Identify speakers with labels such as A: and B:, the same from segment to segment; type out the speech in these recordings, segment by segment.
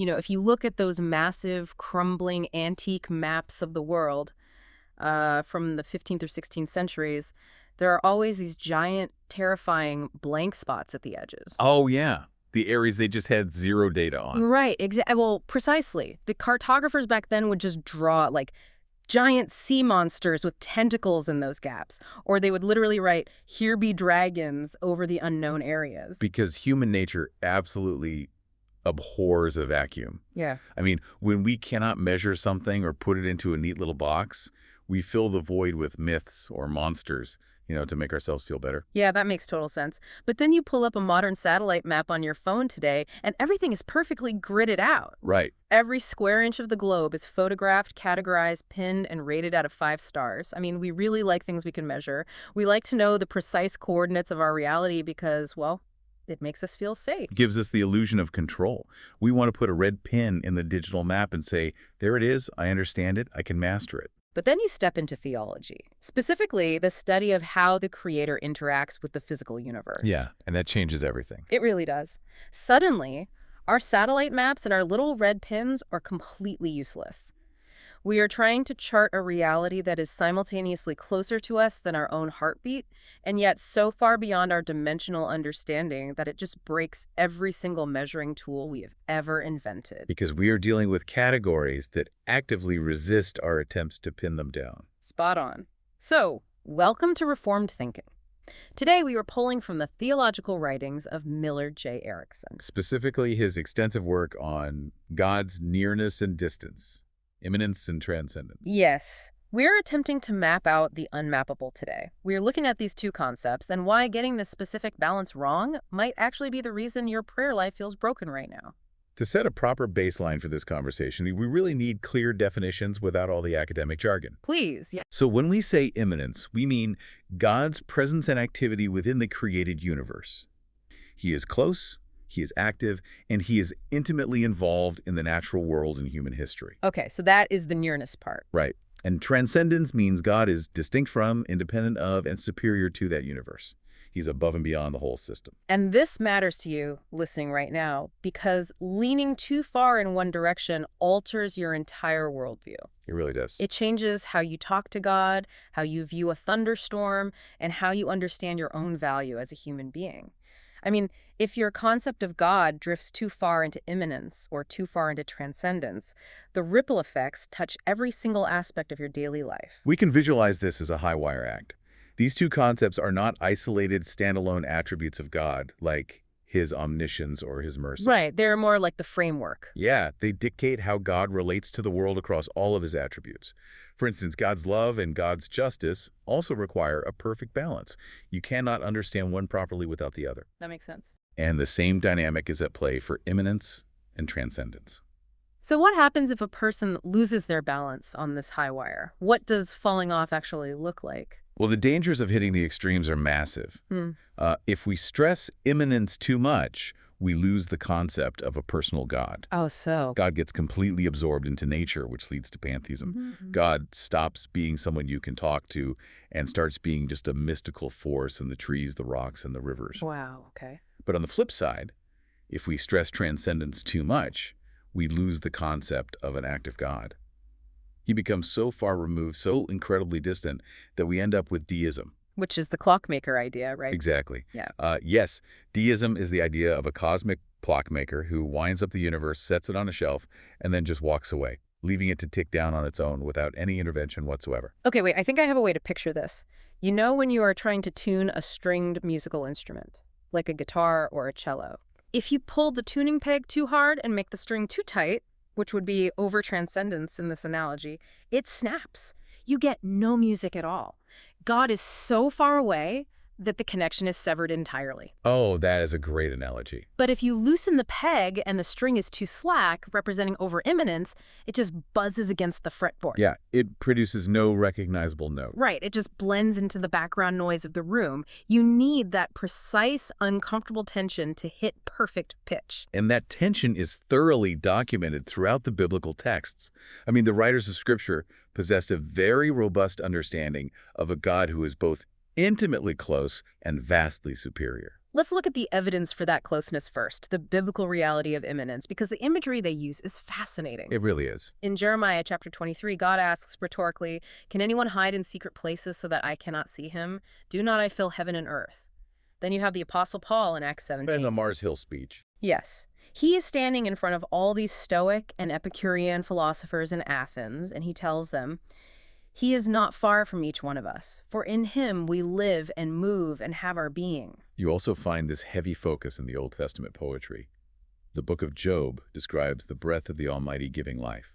A: If you look at those massive, crumbling, antique maps of the world from the 15th or 16th centuries, there are always these giant, terrifying blank spots at the edges.
B: Oh, yeah. The areas they just had zero data on.
A: Right, well, precisely. The cartographers back then would just draw, like, giant sea monsters with tentacles in those gaps. Or they would literally write, "Here be dragons," over the unknown areas.
B: Because human nature absolutely abhors a vacuum.
A: Yeah.
B: I mean, when we cannot measure something or put it into a neat little box, we fill the void with myths or monsters, to make ourselves feel better.
A: Yeah, that makes total sense. But then you pull up a modern satellite map on your phone today, and everything is perfectly gridded out.
B: Right.
A: Every square inch of the globe is photographed, categorized, pinned, and rated out of 5 stars. I mean, we really like things we can measure. We like to know the precise coordinates of our reality because, well, it makes us feel safe.
B: Gives us the illusion of control. We want to put a red pin in the digital map and say, there it is, I understand it, I can master it.
A: But then you step into theology, specifically the study of how the Creator interacts with the physical universe.
B: Yeah, and that changes everything.
A: It really does. Suddenly, our satellite maps and our little red pins are completely useless. We are trying to chart a reality that is simultaneously closer to us than our own heartbeat, and yet so far beyond our dimensional understanding that it just breaks every single measuring tool we have ever invented.
B: Because we are dealing with categories that actively resist our attempts to pin them down.
A: Spot on. So, welcome to Reformed Thinking. Today, we were pulling from the theological writings of Millard J. Erickson.
B: Specifically, his extensive work on God's nearness and distance. Immanence and Transcendence.
A: Yes. We're attempting to map out the unmappable today. We're looking at these two concepts and why getting this specific balance wrong might actually be the reason your prayer life feels broken right now.
B: To set a proper baseline for this conversation, we really need clear definitions without all the academic jargon.
A: Please, yeah.
B: So when we say immanence, we mean God's presence and activity within the created universe. He is close, he is active, and he is intimately involved in the natural world and human history.
A: Okay, so that is the nearness part.
B: Right. And transcendence means God is distinct from, independent of, and superior to that universe. He's above and beyond the whole system.
A: And this matters to you, listening right now, because leaning too far in one direction alters your entire worldview.
B: It really does.
A: It changes how you talk to God, how you view a thunderstorm, and how you understand your own value as a human being. I mean, if your concept of God drifts too far into immanence or too far into transcendence, the ripple effects touch every single aspect of your daily life.
B: We can visualize this as a high-wire act. These two concepts are not isolated, standalone attributes of God, like his omniscience or his mercy.
A: Right, they're more like the framework.
B: Yeah, they dictate how God relates to the world across all of his attributes. For instance, God's love and God's justice also require a perfect balance. You cannot understand one properly without the other.
A: That makes sense.
B: And the same dynamic is at play for immanence and transcendence.
A: So what happens if a person loses their balance on this high wire? What does falling off actually look like?
B: Well, the dangers of hitting the extremes are massive. If we stress immanence too much, we lose the concept of a personal God.
A: Oh, so.
B: God gets completely absorbed into nature, which leads to pantheism. God stops being someone you can talk to and starts being just a mystical force in the trees, the rocks, and the rivers.
A: Wow, okay.
B: But on the flip side, if we stress transcendence too much, we lose the concept of an active God. He becomes so far removed, so incredibly distant, that we end up with deism.
A: Which is the clockmaker idea, right?
B: Exactly.
A: Yeah.
B: Yes, deism is the idea of a cosmic clockmaker who winds up the universe, sets it on a shelf, and then just walks away, leaving it to tick down on its own without any intervention whatsoever.
A: Okay, wait, I think I have a way to picture this. You know when you are trying to tune a stringed musical instrument, like a guitar or a cello. If you pull the tuning peg too hard and make the string too tight, which would be over-transcendence in this analogy, it snaps. You get no music at all. God is so far away that the connection is severed entirely.
B: Oh, that is a great analogy.
A: But if you loosen the peg and the string is too slack, representing over-immanence, it just buzzes against the fretboard.
B: Yeah, it produces no recognizable note.
A: Right, it just blends into the background noise of the room. You need that precise, uncomfortable tension to hit perfect pitch.
B: And that tension is thoroughly documented throughout the biblical texts. I mean, the writers of Scripture possessed a very robust understanding of a God who is both intimately close and vastly superior.
A: Let's look at the evidence for that closeness first, the biblical reality of immanence, because the imagery they use is fascinating.
B: It really is.
A: In Jeremiah chapter 23, God asks rhetorically, "Can anyone hide in secret places so that I cannot see him? Do not I fill heaven and earth?" Then you have the Apostle Paul in Acts
B: And
A: 17.
B: the Mars Hill speech.
A: Yes. He is standing in front of all these Stoic and Epicurean philosophers in Athens, and he tells them, "He is not far from each one of us, for in him we live and move and have our being."
B: You also find this heavy focus in the Old Testament poetry. The book of Job describes the breath of the Almighty giving life,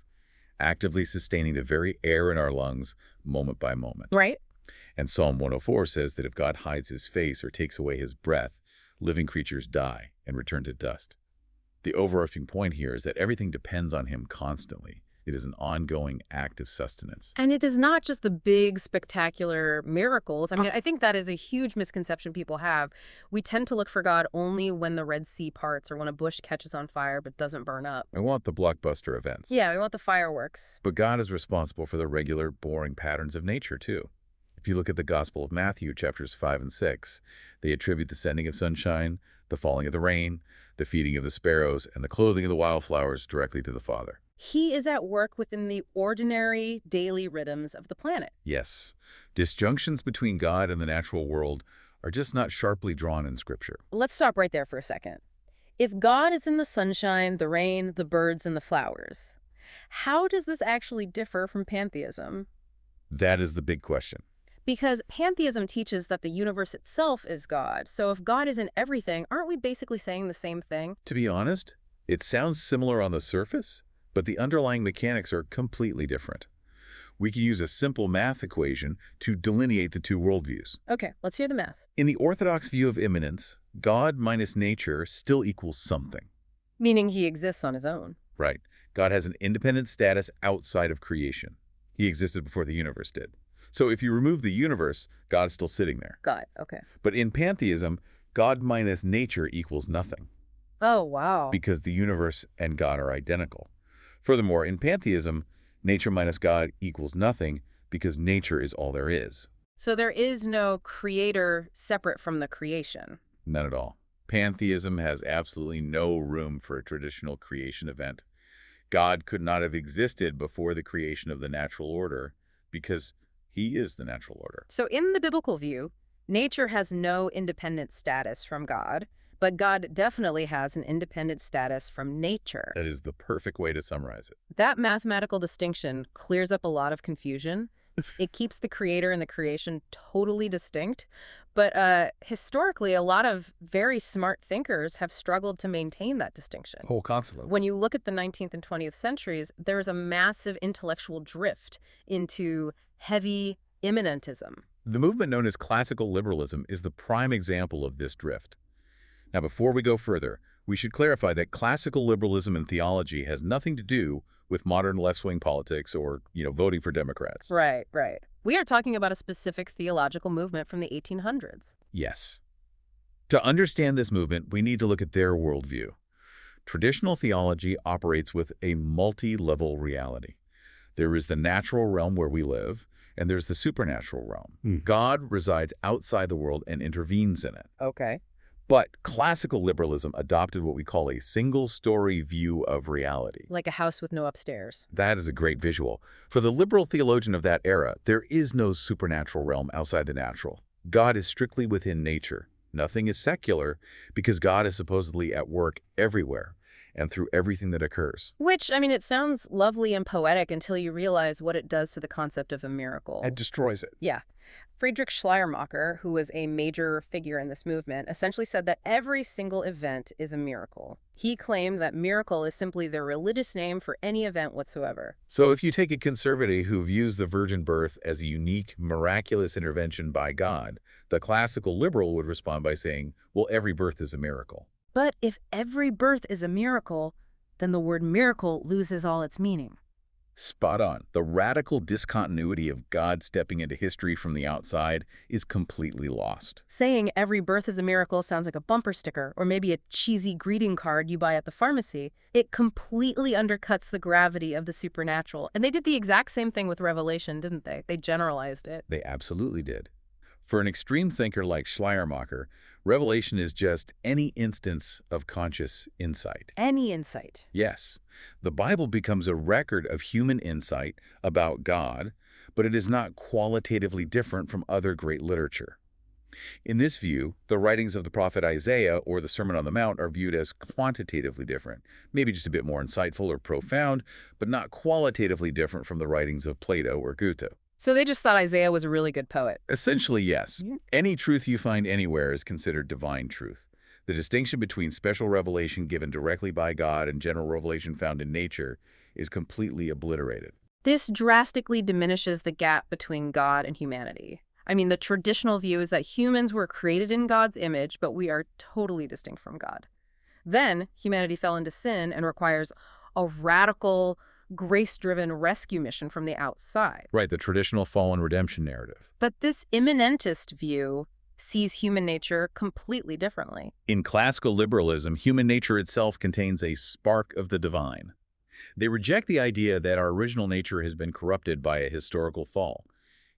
B: actively sustaining the very air in our lungs moment by moment.
A: Right?
B: And Psalm 104 says that if God hides his face or takes away his breath, living creatures die and return to dust. The overarching point here is that everything depends on him constantly. It is an ongoing act of sustenance.
A: And it is not just the big, spectacular miracles. I mean, I think that is a huge misconception people have. We tend to look for God only when the Red Sea parts or when a bush catches on fire but doesn't burn up.
B: I want the blockbuster events.
A: Yeah, we want the fireworks.
B: But God is responsible for the regular, boring patterns of nature, too. If you look at the Gospel of Matthew, chapters 5 and 6, they attribute the sending of sunshine, the falling of the rain, the feeding of the sparrows, and the clothing of the wildflowers directly to the Father.
A: He is at work within the ordinary daily rhythms of the planet.
B: Yes, disjunctions between God and the natural world are just not sharply drawn in Scripture.
A: Let's stop right there for a second. If God is in the sunshine, the rain, the birds, and the flowers, how does this actually differ from pantheism?
B: That is the big question.
A: Because pantheism teaches that the universe itself is God. So if God is in everything, aren't we basically saying the same thing?
B: To be honest, it sounds similar on the surface, but the underlying mechanics are completely different. We can use a simple math equation to delineate the two worldviews.
A: Okay, let's hear the math.
B: In the orthodox view of immanence, God minus nature still equals something.
A: Meaning he exists on his own.
B: Right. God has an independent status outside of creation. He existed before the universe did. So if you remove the universe, God's still sitting there.
A: Got it, okay.
B: But in pantheism, God minus nature equals nothing,
A: Oh, wow.
B: because the universe and God are identical. Furthermore, in pantheism, nature minus God equals nothing because nature is all there is.
A: So there is no creator separate from the creation.
B: None at all. Pantheism has absolutely no room for a traditional creation event. God could not have existed before the creation of the natural order because he is the natural order.
A: So in the biblical view, nature has no independent status from God, but God definitely has an independent status from nature.
B: That is the perfect way to summarize it.
A: That mathematical distinction clears up a lot of confusion. It keeps the creator and the creation totally distinct. But historically, a lot of very smart thinkers have struggled to maintain that distinction.
B: Oh, constantly.
A: When you look at the 19th and 20th centuries, there is a massive intellectual drift into heavy immanentism.
B: The movement known as classical liberalism is the prime example of this drift. Now, before we go further, we should clarify that classical liberalism in theology has nothing to do with modern left-wing politics or, voting for Democrats.
A: Right, right. We are talking about a specific theological movement from the 1800s.
B: Yes. To understand this movement, we need to look at their worldview. Traditional theology operates with a multi-level reality. There is the natural realm where we live, and there's the supernatural realm. God resides outside the world and intervenes in it.
A: Okay.
B: But classical liberalism adopted what we call a single-story view of reality.
A: Like a house with no upstairs.
B: That is a great visual. For the liberal theologian of that era, there is no supernatural realm outside the natural. God is strictly within nature. Nothing is secular because God is supposedly at work everywhere and through everything that occurs.
A: Which, I mean, it sounds lovely and poetic until you realize what it does to the concept of a miracle.
B: It destroys it.
A: Yeah. Friedrich Schleiermacher, who was a major figure in this movement, essentially said that every single event is a miracle. He claimed that miracle is simply the religious name for any event whatsoever.
B: So if you take a conservative who views the virgin birth as a unique, miraculous intervention by God, the classical liberal would respond by saying, well, every birth is a miracle.
A: But if every birth is a miracle, then the word miracle loses all its meaning.
B: Spot on. The radical discontinuity of God stepping into history from the outside is completely lost.
A: Saying every birth is a miracle sounds like a bumper sticker or maybe a cheesy greeting card you buy at the pharmacy. It completely undercuts the gravity of the supernatural. And they did the exact same thing with Revelation, didn't they? They generalized it.
B: They absolutely did. For an extreme thinker like Schleiermacher, revelation is just any instance of conscious insight.
A: Any insight.
B: Yes, the Bible becomes a record of human insight about God, but it is not qualitatively different from other great literature. In this view, the writings of the prophet Isaiah or the Sermon on the Mount are viewed as quantitatively different, maybe just a bit more insightful or profound, but not qualitatively different from the writings of Plato or Goethe.
A: So they just thought Isaiah was a really good poet.
B: Essentially, yes.
A: Yeah.
B: Any truth you find anywhere is considered divine truth. The distinction between special revelation given directly by God and general revelation found in nature is completely obliterated.
A: This drastically diminishes the gap between God and humanity. I mean, the traditional view is that humans were created in God's image, but we are totally distinct from God. Then humanity fell into sin and requires a radical, grace-driven rescue mission from the outside.
B: Right, the traditional fallen redemption narrative.
A: But this immanentist view sees human nature completely differently.
B: In classical liberalism, human nature itself contains a spark of the divine. They reject the idea that our original nature has been corrupted by a historical fall.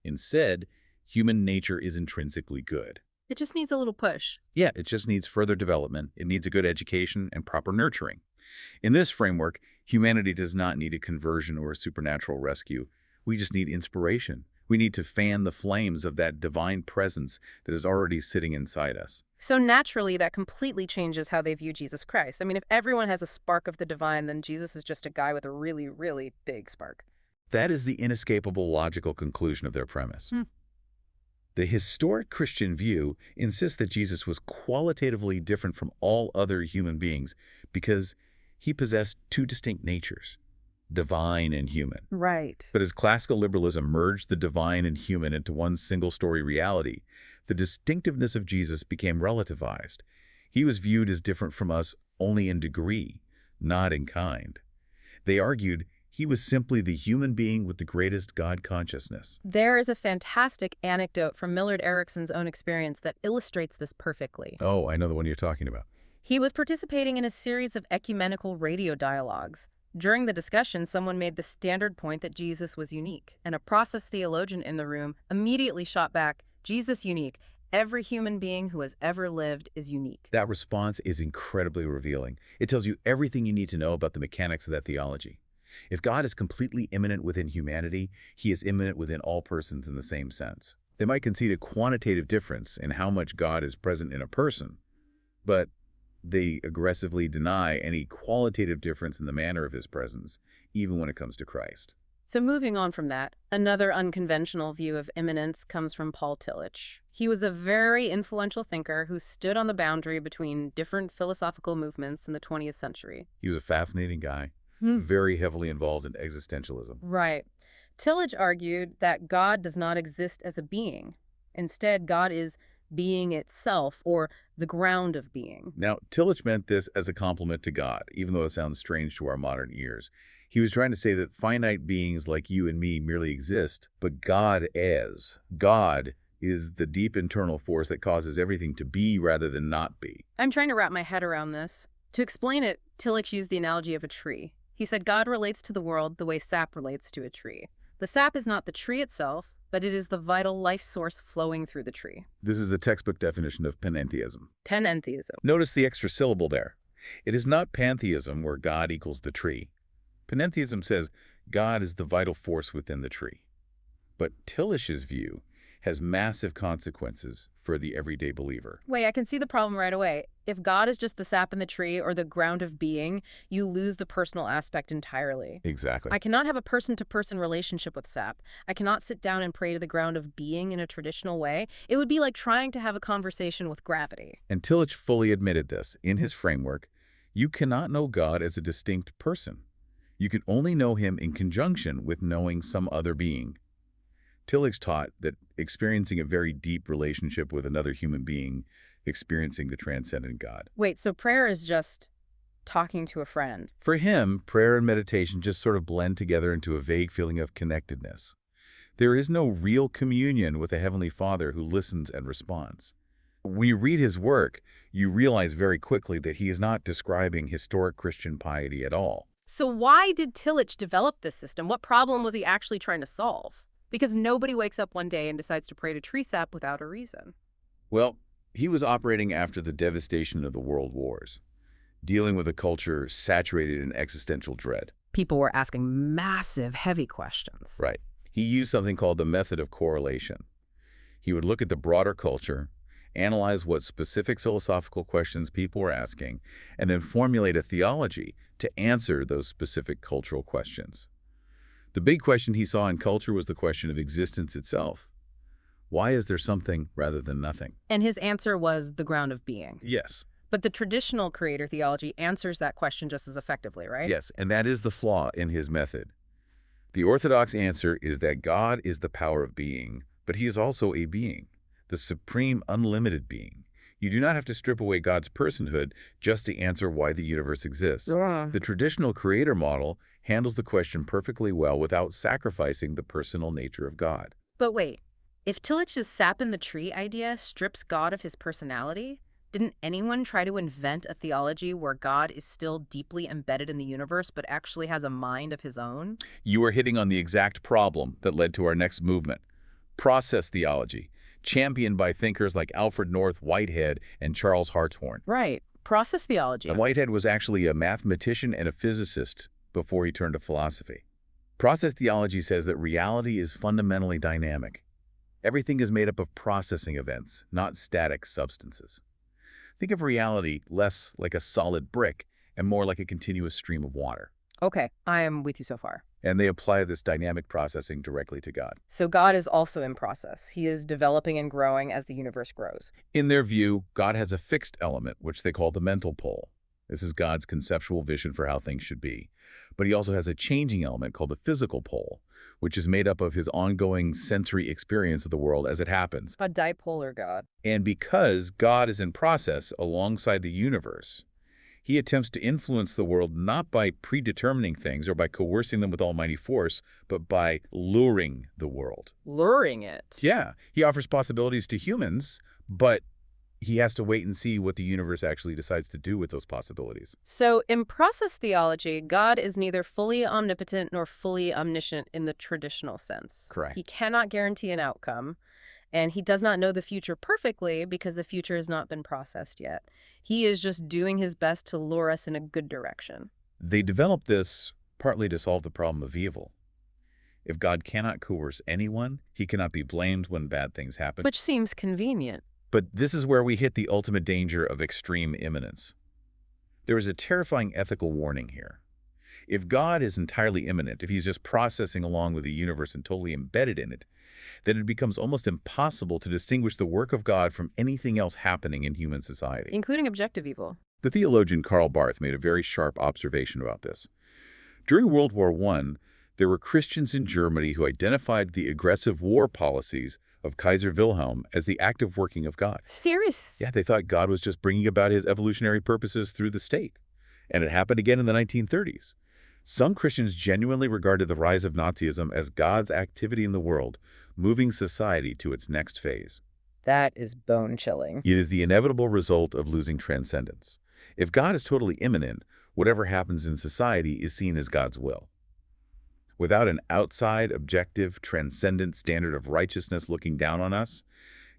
B: Instead, human nature is intrinsically good.
A: It just needs a little push.
B: Yeah, it just needs further development. It needs a good education and proper nurturing. In this framework, humanity does not need a conversion or a supernatural rescue. We just need inspiration. We need to fan the flames of that divine presence that is already sitting inside us.
A: So naturally, that completely changes how they view Jesus Christ. I mean, if everyone has a spark of the divine, then Jesus is just a guy with a really, really big spark.
B: That is the inescapable logical conclusion of their premise. The historic Christian view insists that Jesus was qualitatively different from all other human beings because he possessed two distinct natures, divine and human.
A: Right.
B: But as classical liberalism merged the divine and human into one single-story reality, the distinctiveness of Jesus became relativized. He was viewed as different from us only in degree, not in kind. They argued he was simply the human being with the greatest God consciousness.
A: There is a fantastic anecdote from Millard Erickson's own experience that illustrates this perfectly.
B: Oh, I know the one you're talking about.
A: He was participating in a series of ecumenical radio dialogues. During the discussion, someone made the standard point that Jesus was unique, and a process theologian in the room immediately shot back, "Jesus unique. Every human being who has ever lived is unique."
B: That response is incredibly revealing. It tells you everything you need to know about the mechanics of that theology. If God is completely immanent within humanity, he is immanent within all persons in the same sense. They might concede a quantitative difference in how much God is present in a person, but they aggressively deny any qualitative difference in the manner of his presence, even when it comes to Christ.
A: So moving on from that, another unconventional view of immanence comes from Paul Tillich. He was a very influential thinker who stood on the boundary between different philosophical movements in the 20th century.
B: He was a fascinating guy, very heavily involved in existentialism.
A: Right. Tillich argued that God does not exist as a being. Instead, God is being itself, or the ground of being.
B: Now, Tillich meant this as a compliment to God, even though it sounds strange to our modern ears. He was trying to say that finite beings like you and me merely exist, but God is the deep internal force that causes everything to be rather than not be.
A: I'm trying to wrap my head around this. To explain it, Tillich used the analogy of a tree. He said God relates to the world the way sap relates to a tree. The sap is not the tree itself, but it is the vital life source flowing through the tree.
B: This is a textbook definition of pantheism.
A: Pantheism.
B: Notice the extra syllable there. It is not pantheism where God equals the tree. Pantheism says God is the vital force within the tree. But Tillich's view has massive consequences for the everyday believer.
A: Wait, I can see the problem right away. If God is just the sap in the tree or the ground of being, you lose the personal aspect entirely.
B: Exactly.
A: I cannot have a person-to-person relationship with sap. I cannot sit down and pray to the ground of being in a traditional way. It would be like trying to have a conversation with gravity.
B: And Tillich fully admitted this. In his framework, you cannot know God as a distinct person. You can only know him in conjunction with knowing some other being. Tillich taught that experiencing a very deep relationship with another human being, experiencing the transcendent God.
A: Wait, so prayer is just talking to a friend?
B: For him, prayer and meditation just sort of blend together into a vague feeling of connectedness. There is no real communion with a Heavenly Father who listens and responds. When you read his work, you realize very quickly that he is not describing historic Christian piety at all.
A: So why did Tillich develop this system? What problem was he actually trying to solve? Because nobody wakes up one day and decides to pray to tree sap without a reason.
B: Well, he was operating after the devastation of the world wars, dealing with a culture saturated in existential dread.
A: People were asking massive, heavy questions.
B: Right. He used something called the method of correlation. He would look at the broader culture, analyze what specific philosophical questions people were asking, and then formulate a theology to answer those specific cultural questions. The big question he saw in culture was the question of existence itself. Why is there something rather than nothing?
A: And his answer was the ground of being.
B: Yes.
A: But the traditional creator theology answers that question just as effectively, right?
B: Yes, and that is the flaw in his method. The orthodox answer is that God is the power of being, but he is also a being, the supreme unlimited being. You do not have to strip away God's personhood just to answer why the universe exists.
A: Yeah.
B: The traditional creator model handles the question perfectly well without sacrificing the personal nature of God.
A: But wait, if Tillich's sap in the tree idea strips God of his personality, didn't anyone try to invent a theology where God is still deeply embedded in the universe but actually has a mind of his own?
B: You are hitting on the exact problem that led to our next movement, process theology, championed by thinkers like Alfred North Whitehead and Charles Hartshorne.
A: Right. Process theology.
B: And Whitehead was actually a mathematician and a physicist before he turned to philosophy. Process theology says that reality is fundamentally dynamic. Everything is made up of processing events, not static substances. Think of reality less like a solid brick and more like a continuous stream of water.
A: Okay, I am with you so far.
B: And they apply this dynamic processing directly to God.
A: So God is also in process. He is developing and growing as the universe grows.
B: In their view, God has a fixed element, which they call the mental pole. This is God's conceptual vision for how things should be. But he also has a changing element called the physical pole, which is made up of his ongoing sensory experience of the world as it happens.
A: A dipolar God.
B: And because God is in process alongside the universe, he attempts to influence the world not by predetermining things or by coercing them with almighty force, but by luring the world.
A: Luring it.
B: Yeah, he offers possibilities to humans, but he has to wait and see what the universe actually decides to do with those possibilities.
A: So in process theology, God is neither fully omnipotent nor fully omniscient in the traditional sense.
B: Correct.
A: He cannot guarantee an outcome, and he does not know the future perfectly because the future has not been processed yet. He is just doing his best to lure us in a good direction.
B: They developed this partly to solve the problem of evil. If God cannot coerce anyone, he cannot be blamed when bad things happen.
A: Which seems convenient.
B: But this is where we hit the ultimate danger of extreme immanence. There is a terrifying ethical warning here. If God is entirely immanent, if he's just processing along with the universe and totally embedded in it, then it becomes almost impossible to distinguish the work of God from anything else happening in human society.
A: Including objective evil.
B: The theologian Karl Barth made a very sharp observation about this. During World War I, there were Christians in Germany who identified the aggressive war policies of Kaiser Wilhelm as the active working of God.
A: Serious?
B: Yeah, they thought God was just bringing about his evolutionary purposes through the state. And it happened again in the 1930s. Some Christians genuinely regarded the rise of Nazism as God's activity in the world, moving society to its next phase.
A: That is bone-chilling.
B: It is the inevitable result of losing transcendence. If God is totally immanent, whatever happens in society is seen as God's will. Without an outside, objective, transcendent standard of righteousness looking down on us,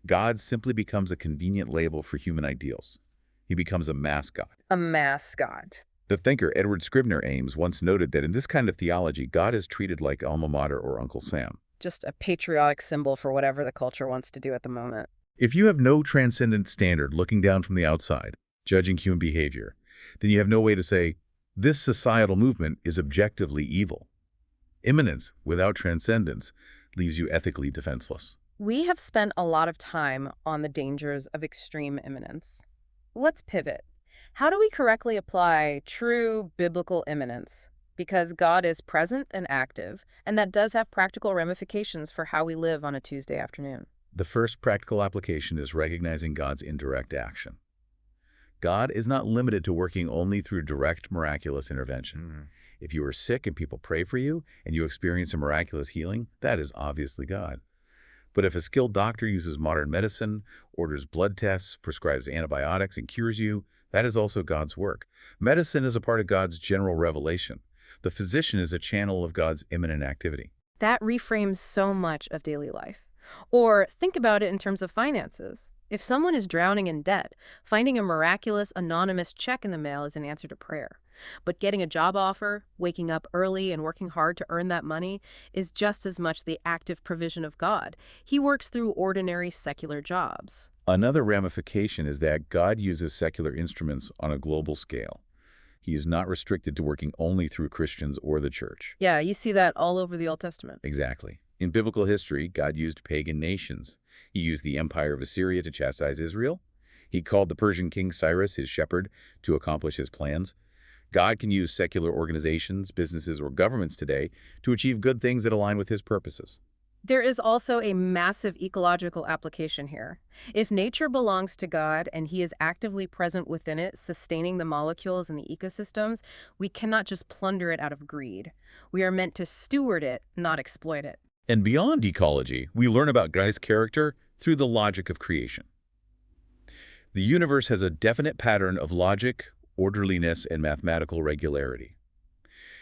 B: God simply becomes a convenient label for human ideals. He becomes a mascot.
A: A mascot.
B: The thinker Edward Scribner Ames once noted that in this kind of theology, God is treated like Alma Mater or Uncle Sam.
A: Just a patriotic symbol for whatever the culture wants to do at the moment.
B: If you have no transcendent standard looking down from the outside, judging human behavior, then you have no way to say, this societal movement is objectively evil. Immanence without transcendence leaves you ethically defenseless.
A: We have spent a lot of time on the dangers of extreme immanence. Let's pivot. How do we correctly apply true biblical immanence? Because God is present and active, and that does have practical ramifications for how we live on a Tuesday afternoon.
B: The first practical application is recognizing God's indirect action. God is not limited to working only through direct miraculous intervention. If you are sick and people pray for you and you experience a miraculous healing, that is obviously God. But if a skilled doctor uses modern medicine, orders blood tests, prescribes antibiotics, and cures you, that is also God's work. Medicine is a part of God's general revelation. The physician is a channel of God's immanent activity.
A: That reframes so much of daily life. Or think about it in terms of finances. If someone is drowning in debt, finding a miraculous, anonymous check in the mail is an answer to prayer. But getting a job offer, waking up early and working hard to earn that money is just as much the active provision of God. He works through ordinary secular jobs.
B: Another ramification is that God uses secular instruments on a global scale. He is not restricted to working only through Christians or the church.
A: Yeah, you see that all over the Old Testament.
B: Exactly. In biblical history, God used pagan nations. He used the empire of Assyria to chastise Israel. He called the Persian king Cyrus his shepherd to accomplish his plans. God can use secular organizations, businesses, or governments today to achieve good things that align with his purposes.
A: There is also a massive ecological application here. If nature belongs to God and he is actively present within it, sustaining the molecules and the ecosystems, we cannot just plunder it out of greed. We are meant to steward it, not exploit it.
B: And beyond ecology, we learn about God's character through the logic of creation. The universe has a definite pattern of logic, orderliness, and mathematical regularity.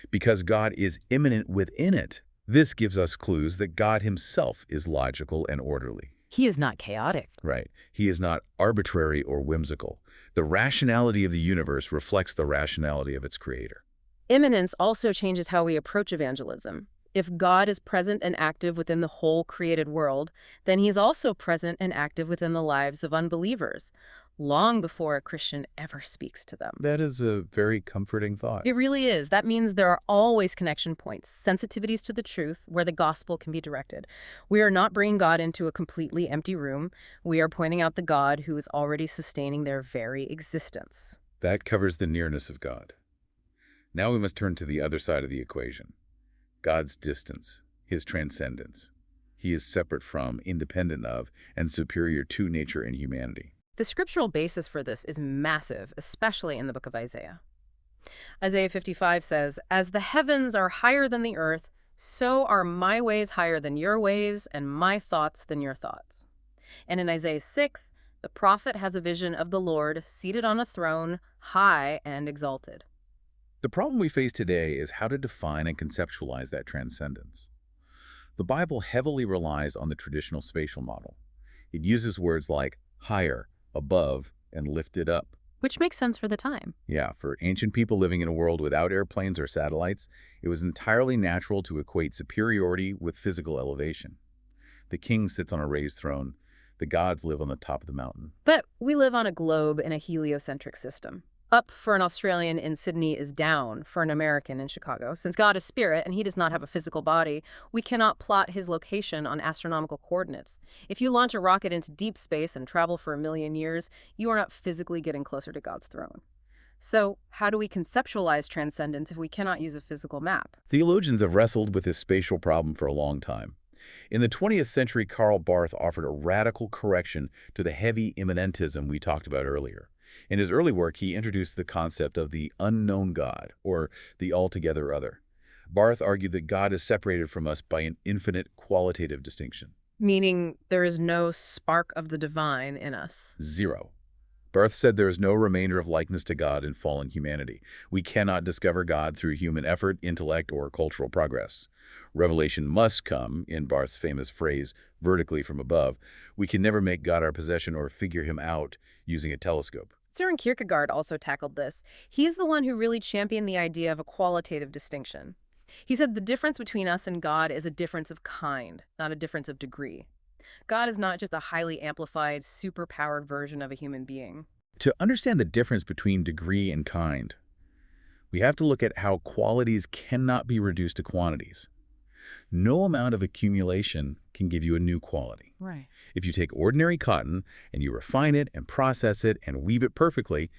B: Because God is immanent within it, this gives us clues that God himself is logical and orderly.
A: He is not chaotic.
B: Right. He is not arbitrary or whimsical. The rationality of the universe reflects the rationality of its creator.
A: Immanence also changes how we approach evangelism. If God is present and active within the whole created world, then he is also present and active within the lives of unbelievers, long before a Christian ever speaks to them.
B: That is a very comforting thought.
A: It really is. That means there are always connection points, sensitivities to the truth where the gospel can be directed. We are not bringing God into a completely empty room. We are pointing out the God who is already sustaining their very existence.
B: That covers the nearness of God. Now we must turn to the other side of the equation. God's distance, his transcendence. He is separate from, independent of, and superior to nature and humanity.
A: The scriptural basis for this is massive, especially in the book of Isaiah. Isaiah 55 says, "As the heavens are higher than the earth, so are my ways higher than your ways, and my thoughts than your thoughts." And in Isaiah 6, the prophet has a vision of the Lord seated on a throne, high and exalted.
B: The problem we face today is how to define and conceptualize that transcendence. The Bible heavily relies on the traditional spatial model. It uses words like higher, above, and lifted up.
A: Which makes sense for the time.
B: Yeah, for ancient people living in a world without airplanes or satellites, it was entirely natural to equate superiority with physical elevation. The king sits on a raised throne. The gods live on the top of the mountain.
A: But we live on a globe in a heliocentric system. Up for an Australian in Sydney is down for an American in Chicago. Since God is spirit and he does not have a physical body, we cannot plot his location on astronomical coordinates. If you launch a rocket into deep space and travel for 1,000,000 years, you are not physically getting closer to God's throne. So how do we conceptualize transcendence if we cannot use a physical map?
B: Theologians have wrestled with this spatial problem for a long time. In the 20th century, Karl Barth offered a radical correction to the heavy immanentism we talked about earlier. In his early work, he introduced the concept of the unknown God, or the altogether other. Barth argued that God is separated from us by an infinite qualitative distinction.
A: Meaning there is no spark of the divine in us.
B: Zero. Barth said there is no remainder of likeness to God in fallen humanity. We cannot discover God through human effort, intellect, or cultural progress. Revelation must come, in Barth's famous phrase, vertically from above. We can never make God our possession or figure him out using a telescope.
A: Søren Kierkegaard also tackled this. He's the one who really championed the idea of a qualitative distinction. He said the difference between us and God is a difference of kind, not a difference of degree. God is not just a highly amplified, superpowered version of a human being.
B: To understand the difference between degree and kind, we have to look at how qualities cannot be reduced to quantities. No amount of accumulation can give you a new quality.
A: Right.
B: If you take ordinary cotton and you refine it and process it and weave it perfectly,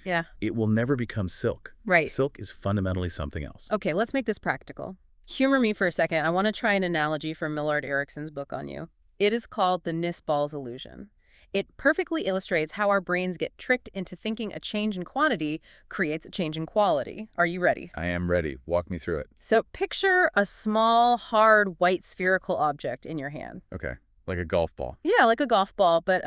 B: it will never become silk.
A: Right.
B: Silk is fundamentally something else.
A: Okay, let's make this practical. Humor me for a second. I want to try an analogy from Millard Erickson's book on you. It is called the Nussbaum's illusion. It perfectly illustrates how our brains get tricked into thinking a change in quantity creates a change in quality. Are you ready?
B: I am ready. Walk me through it.
A: So picture a small, hard, white spherical object in your hand.
B: Okay. Like a golf ball.
A: Yeah, like a golf ball, but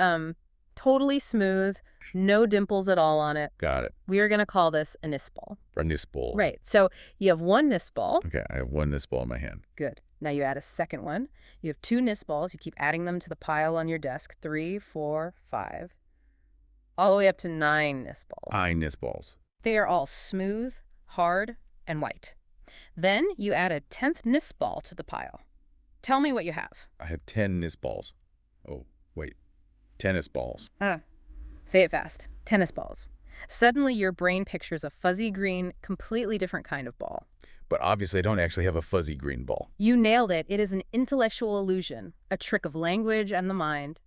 A: Totally smooth, no dimples at all on it.
B: Got it.
A: We are going to call this a nis ball.
B: A nis ball.
A: Right. So you have one nis ball.
B: Okay, I have one nis ball in my hand.
A: Good. Now you add a second one. You have two nis balls. You keep adding them to the pile on your desk. 3, 4, 5, all the way up to 9 nis balls.
B: 9 nis balls.
A: They are all smooth, hard, and white. Then you add a 10th nis ball to the pile. Tell me what you have.
B: I have 10 nis balls. Oh, wait. Tennis balls.
A: Say it fast. Tennis balls. Suddenly your brain pictures a fuzzy green, completely different kind of ball.
B: But obviously I don't actually have a fuzzy green ball.
A: You nailed it. It is an intellectual illusion, a trick of language and the mind.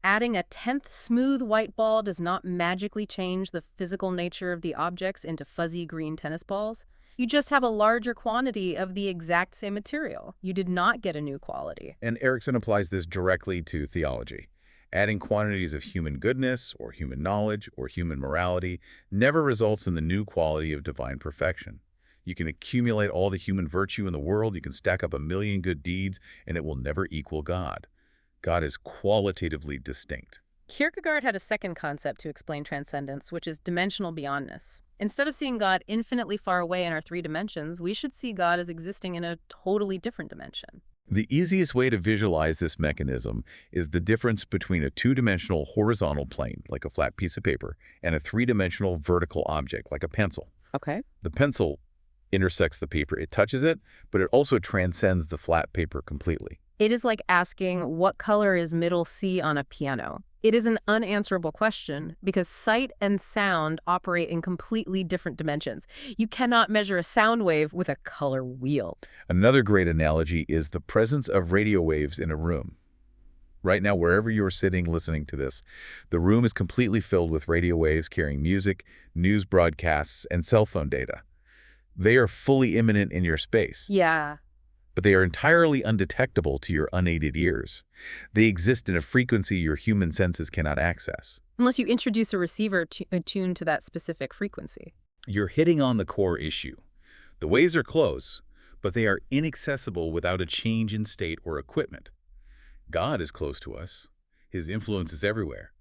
A: Adding a 10th smooth white ball does not magically change the physical nature of the objects into fuzzy green tennis balls. You just have a larger quantity of the exact same material. You did not get a new quality.
B: And Erickson applies this directly to theology. Adding quantities of human goodness or human knowledge or human morality never results in the new quality of divine perfection. You can accumulate all the human virtue in the world, you can stack up 1,000,000 good deeds, and it will never equal God. God is qualitatively distinct.
A: Kierkegaard had a second concept to explain transcendence, which is dimensional beyondness. Instead of seeing God infinitely far away in our 3 dimensions, we should see God as existing in a totally different dimension.
B: The easiest way to visualize this mechanism is the difference between a 2-dimensional horizontal plane, like a flat piece of paper, and a 3-dimensional vertical object, like a pencil.
A: Okay.
B: The pencil intersects the paper. It touches it, but it also transcends the flat paper completely.
A: It is like asking, what color is middle C on a piano? It is an unanswerable question because sight and sound operate in completely different dimensions. You cannot measure a sound wave with a color wheel.
B: Another great analogy is the presence of radio waves in a room. Right now, wherever you're sitting listening to this, the room is completely filled with radio waves carrying music, news broadcasts, and cell phone data. They are fully immanent in your space.
A: Yeah.
B: But they are entirely undetectable to your unaided ears. They exist in a frequency your human senses cannot access.
A: Unless you introduce a receiver attuned to that specific frequency.
B: You're hitting on the core issue. The waves are close, but they are inaccessible without a change in state or equipment. God is close to us. His influence is everywhere.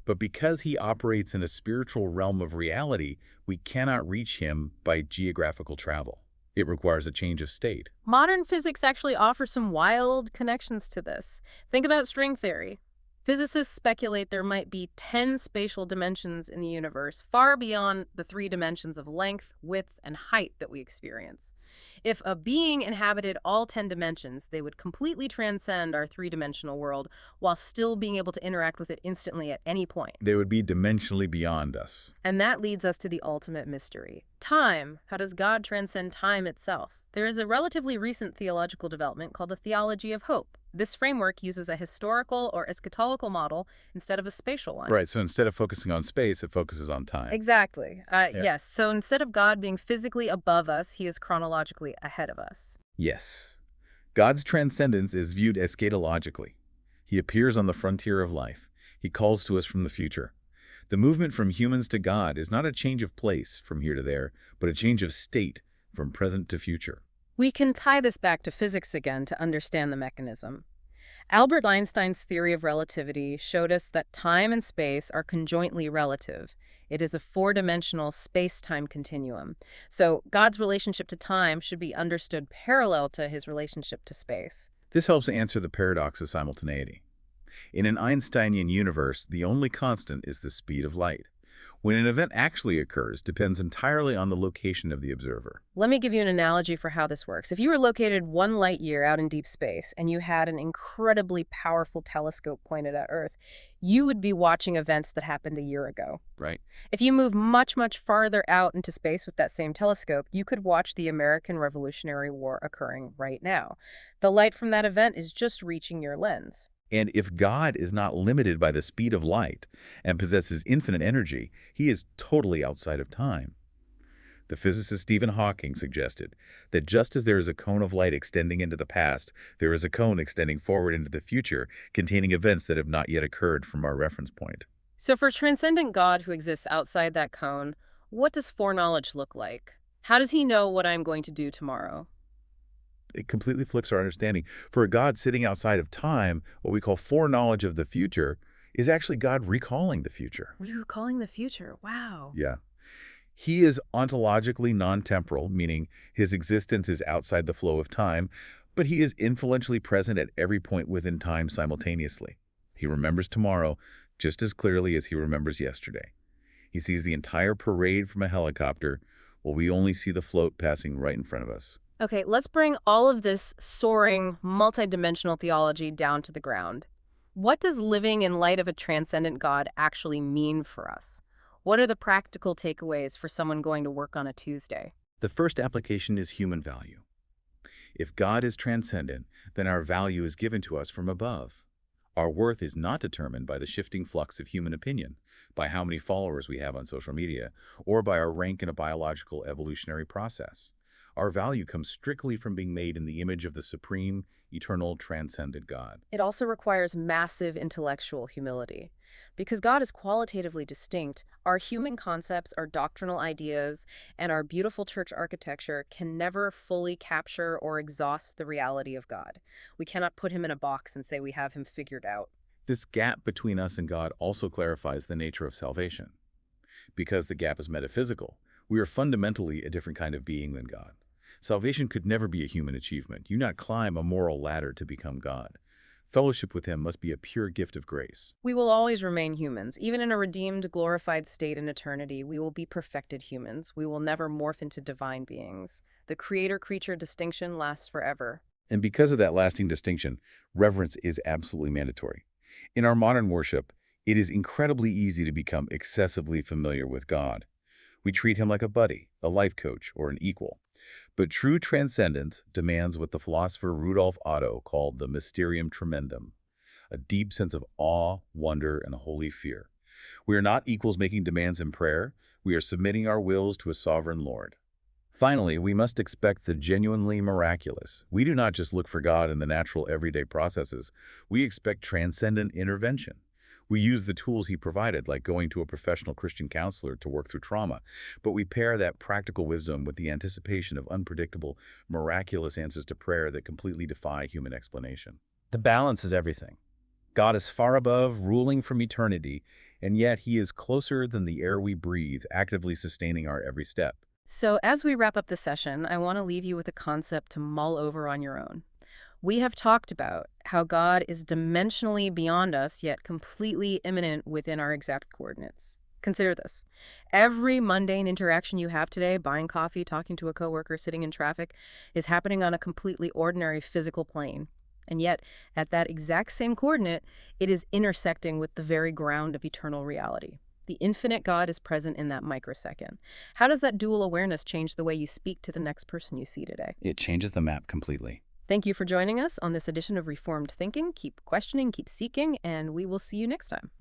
B: But because he operates in a spiritual realm of reality, we cannot reach him by geographical travel. It requires a change of state.
A: Modern physics actually offers some wild connections to this. Think about string theory. Physicists speculate there might be 10 spatial dimensions in the universe, far beyond the 3 dimensions of length, width, and height that we experience. If a being inhabited all 10 dimensions, they would completely transcend our 3-dimensional world while still being able to interact with it instantly at any point.
B: They would be dimensionally beyond us.
A: And that leads us to the ultimate mystery. Time. How does God transcend time itself? There is a relatively recent theological development called the Theology of Hope. This framework uses a historical or eschatological model instead of a spatial one.
B: Right, so instead of focusing on space, it focuses on time.
A: Exactly. Yes, so instead of God being physically above us, he is chronologically ahead of us.
B: Yes. God's transcendence is viewed eschatologically. He appears on the frontier of life. He calls to us from the future. The movement from humans to God is not a change of place from here to there, but a change of state from present to future.
A: We can tie this back to physics again to understand the mechanism. Albert Einstein's theory of relativity showed us that time and space are conjointly relative. It is a 4-dimensional space-time continuum. So God's relationship to time should be understood parallel to his relationship to space.
B: This helps answer the paradox of simultaneity. In an Einsteinian universe, the only constant is the speed of light. When an event actually occurs depends entirely on the location of the observer.
A: Let me give you an analogy for how this works. If you were located 1 light year out in deep space and you had an incredibly powerful telescope pointed at Earth, you would be watching events that happened a year ago.
B: Right.
A: If you move much, much farther out into space with that same telescope, you could watch the American Revolutionary War occurring right now. The light from that event is just reaching your lens.
B: And if God is not limited by the speed of light and possesses infinite energy, he is totally outside of time. The physicist Stephen Hawking suggested that just as there is a cone of light extending into the past, there is a cone extending forward into the future, containing events that have not yet occurred from our reference point.
A: So for transcendent God who exists outside that cone, what does foreknowledge look like? How does he know what I'm going to do tomorrow?
B: It completely flips our understanding. For a God sitting outside of time, what we call foreknowledge of the future, is actually God recalling the future.
A: Recalling the future. Wow.
B: Yeah. He is ontologically non-temporal, meaning his existence is outside the flow of time, but he is influentially present at every point within time simultaneously. He remembers tomorrow just as clearly as he remembers yesterday. He sees the entire parade from a helicopter, while we only see the float passing right in front of us.
A: Okay, let's bring all of this soaring, multidimensional theology down to the ground. What does living in light of a transcendent God actually mean for us? What are the practical takeaways for someone going to work on a Tuesday?
B: The first application is human value. If God is transcendent, then our value is given to us from above. Our worth is not determined by the shifting flux of human opinion, by how many followers we have on social media, or by our rank in a biological evolutionary process. Our value comes strictly from being made in the image of the supreme, eternal, transcendent God.
A: It also requires massive intellectual humility. Because God is qualitatively distinct, our human concepts, our doctrinal ideas, and our beautiful church architecture can never fully capture or exhaust the reality of God. We cannot put him in a box and say we have him figured out.
B: This gap between us and God also clarifies the nature of salvation. Because the gap is metaphysical, we are fundamentally a different kind of being than God. Salvation could never be a human achievement. You not climb a moral ladder to become God. Fellowship with him must be a pure gift of grace.
A: We will always remain humans. Even in a redeemed, glorified state in eternity, we will be perfected humans. We will never morph into divine beings. The creator-creature distinction lasts forever.
B: And because of that lasting distinction, reverence is absolutely mandatory. In our modern worship, it is incredibly easy to become excessively familiar with God. We treat him like a buddy, a life coach, or an equal. But true transcendence demands what the philosopher Rudolf Otto called the mysterium tremendum, a deep sense of awe, wonder, and holy fear. We are not equals making demands in prayer. We are submitting our wills to a sovereign Lord. Finally, we must expect the genuinely miraculous. We do not just look for God in the natural everyday processes. We expect transcendent intervention. We use the tools he provided, like going to a professional Christian counselor to work through trauma, but we pair that practical wisdom with the anticipation of unpredictable, miraculous answers to prayer that completely defy human explanation. The balance is everything. God is far above, ruling from eternity, and yet he is closer than the air we breathe, actively sustaining our every step.
A: So as we wrap up the session, I want to leave you with a concept to mull over on your own. We have talked about how God is dimensionally beyond us, yet completely immanent within our exact coordinates. Consider this. Every mundane interaction you have today, buying coffee, talking to a coworker, sitting in traffic, is happening on a completely ordinary physical plane. And yet, at that exact same coordinate, it is intersecting with the very ground of eternal reality. The infinite God is present in that microsecond. How does that dual awareness change the way you speak to the next person you see today?
B: It changes the map completely.
A: Thank you for joining us on this edition of Reformed Thinking. Keep questioning, keep seeking, and we will see you next time.